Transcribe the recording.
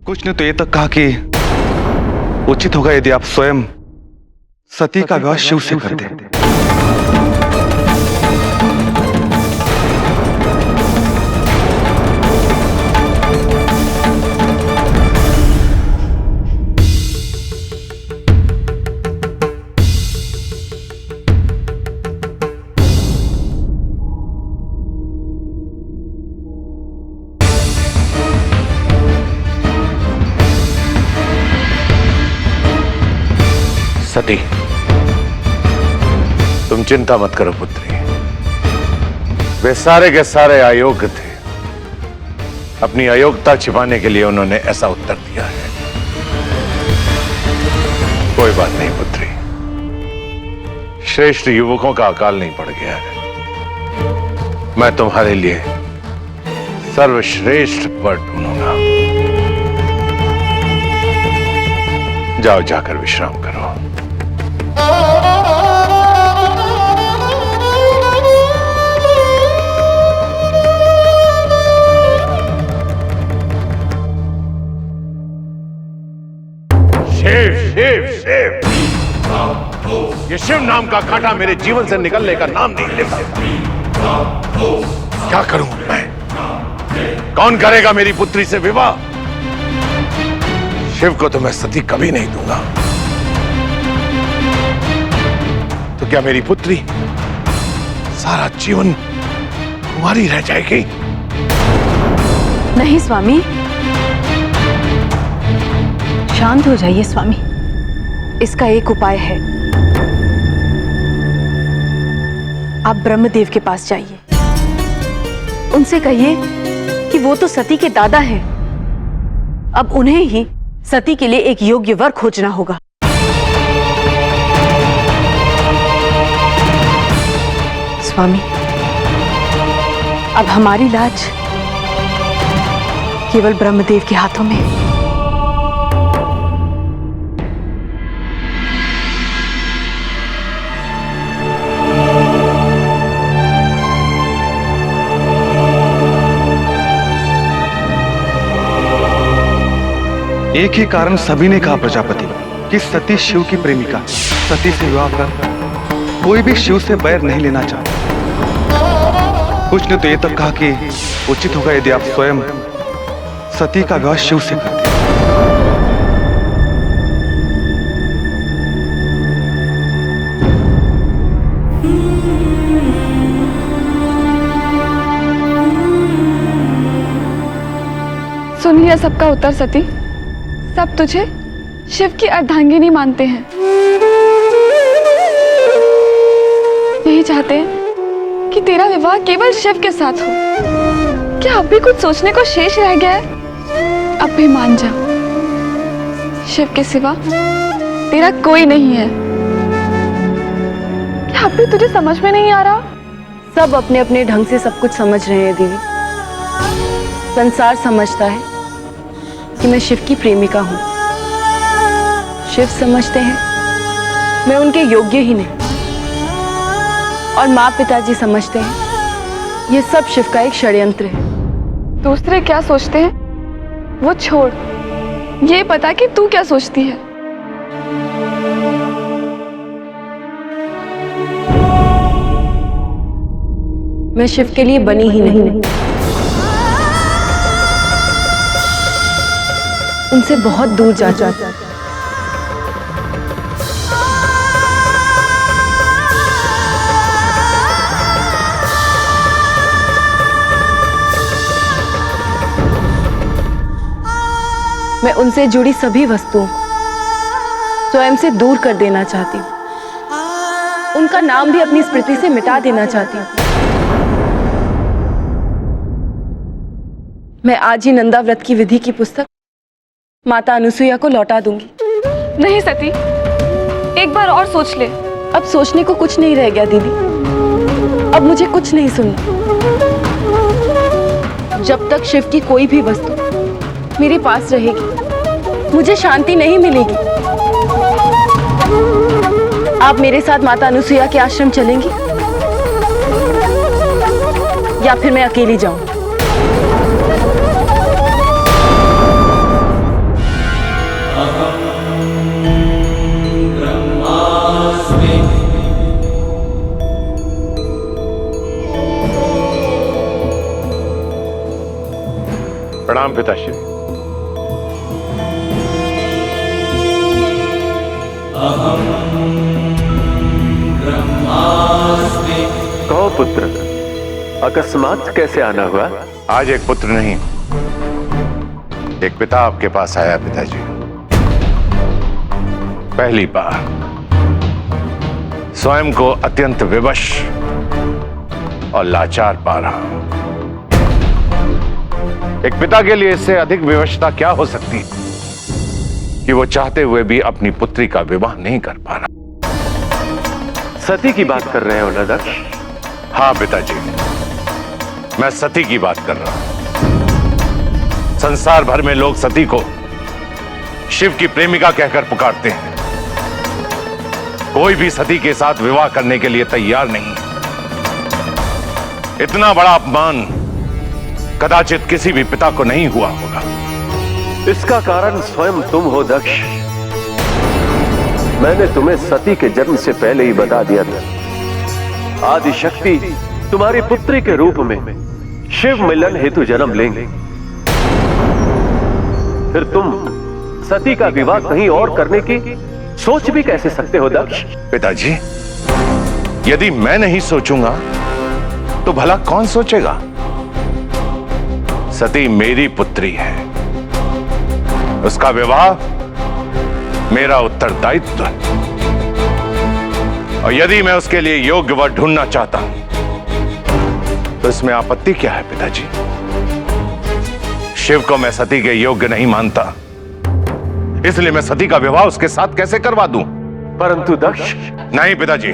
कुछ ने तो ये तक कहा कि उचित होगा यदि आप स्वयं सती का विवाह शिव से कर दें। सती, तुम चिंता मत करो पुत्री। वे सारे के सारे अयोग्य थे। अपनी अयोग्यता छिपाने के लिए उन्होंने ऐसा उत्तर दिया है। कोई बात नहीं पुत्री, श्रेष्ठ युवकों का अकाल नहीं पड़ गया है। मैं तुम्हारे लिए सर्वश्रेष्ठ वर ढूंढूंगा। जाओ, जाकर विश्राम करो। शिव शिव शिव, ये शिव नाम का कांटा मेरे जीवन से निकलने का नाम नहीं लेता। क्या करूं मैं? कौन करेगा मेरी पुत्री से विवाह? शिव को तो मैं सती कभी नहीं दूंगा। तो क्या मेरी पुत्री सारा जीवन कुंवारी रह जाएगी? नहीं स्वामी, शांत हो जाइए स्वामी। इसका एक उपाय है। आप ब्रह्मदेव के पास जाइए, उनसे कहिए कि वो तो सती के दादा हैं। अब उन्हें ही सती के लिए एक योग्य वर खोजना होगा। स्वामी, अब हमारी लाज केवल ब्रह्मदेव के हाथों में है। एक ही कारण सभी ने कहा प्रजापति कि सती शिव की प्रेमिका। सती से विवाह कर कोई भी शिव से बैर नहीं लेना चाहता। कुछ ने तो ये तक कहा कि उचित होगा यदि आप स्वयं सती का विवाह शिव से कर दें। सुनिए सबका उत्तर सती। सब तुझे शिव की अर्धांगिनी मानते हैं। यही चाहते हैं कि तेरा विवाह केवल शिव के साथ हो। क्या अब भी कुछ सोचने को शेष रह गया है? अब भी मान जा, शिव के सिवा तेरा कोई नहीं है। क्या अब भी तुझे समझ में नहीं आ रहा? सब अपने अपने ढंग से सब कुछ समझ रहे हैं देवी। संसार समझता है कि मैं शिव की प्रेमिका हूं। शिव समझते हैं मैं उनके योग्य ही नहीं। और माँ पिताजी समझते हैं ये सब शिव का एक षड्यंत्र है। दूसरे क्या सोचते हैं वो छोड़, ये पता कि तू क्या सोचती है। मैं शिव के लिए बनी ही नहीं। उनसे बहुत दूर जा चुकी। मैं उनसे जुड़ी सभी वस्तुओं को स्वयं से दूर कर देना चाहती हूँ। उनका नाम भी अपनी स्मृति से मिटा देना चाहती हूँ। मैं आज ही नंदा व्रत की विधि की पुस्तक माता अनुसुईया को लौटा दूंगी। नहीं सती, एक बार और सोच ले। अब सोचने को कुछ नहीं रह गया दीदी। अब मुझे कुछ नहीं सुनना। जब तक शिव की कोई भी वस्तु मेरे पास रहेगी मुझे शांति नहीं मिलेगी। आप मेरे साथ माता अनुसुईया के आश्रम चलेंगी या फिर मैं अकेली जाऊं? प्रणाम पिताश्री। कहो पुत्र, अकस्मात कैसे आना हुआ? आज एक पुत्र नहीं, एक पिता आपके पास आया पिताजी। पहली बार स्वयं को अत्यंत विवश और लाचार पा रहा हूं। एक पिता के लिए इससे अधिक विवशता क्या हो सकती कि वो चाहते हुए भी अपनी पुत्री का विवाह नहीं कर पा रहा। सती की बात कर रहे हो ना दक्ष? हाँ पिताजी, मैं सती की बात कर रहा हूं। संसार भर में लोग सती को शिव की प्रेमिका कहकर पुकारते हैं। कोई भी सती के साथ विवाह करने के लिए तैयार नहीं। इतना बड़ा अपमान कदाचित किसी भी पिता को नहीं हुआ होगा। इसका कारण स्वयं तुम हो दक्ष। मैंने तुम्हें सती के जन्म से पहले ही बता दिया था। आदि शक्ति तुम्हारी पुत्री के रूप में शिव मिलन हेतु जन्म लेंगे। फिर तुम सती का विवाह कहीं और करने की सोच भी कैसे सकते हो दक्ष? पिताजी, यदि मैं नहीं सोचूंगा तो भला कौन सोचेगा? सती मेरी पुत्री है, उसका विवाह मेरा उत्तरदायित्व है। और यदि मैं उसके लिए योग्य वर ढूंढना चाहता हूं तो इसमें आपत्ति क्या है पिताजी? शिव को मैं सती के योग्य नहीं मानता, इसलिए मैं सती का विवाह उसके साथ कैसे करवा दूं? परंतु दक्ष, नहीं पिताजी,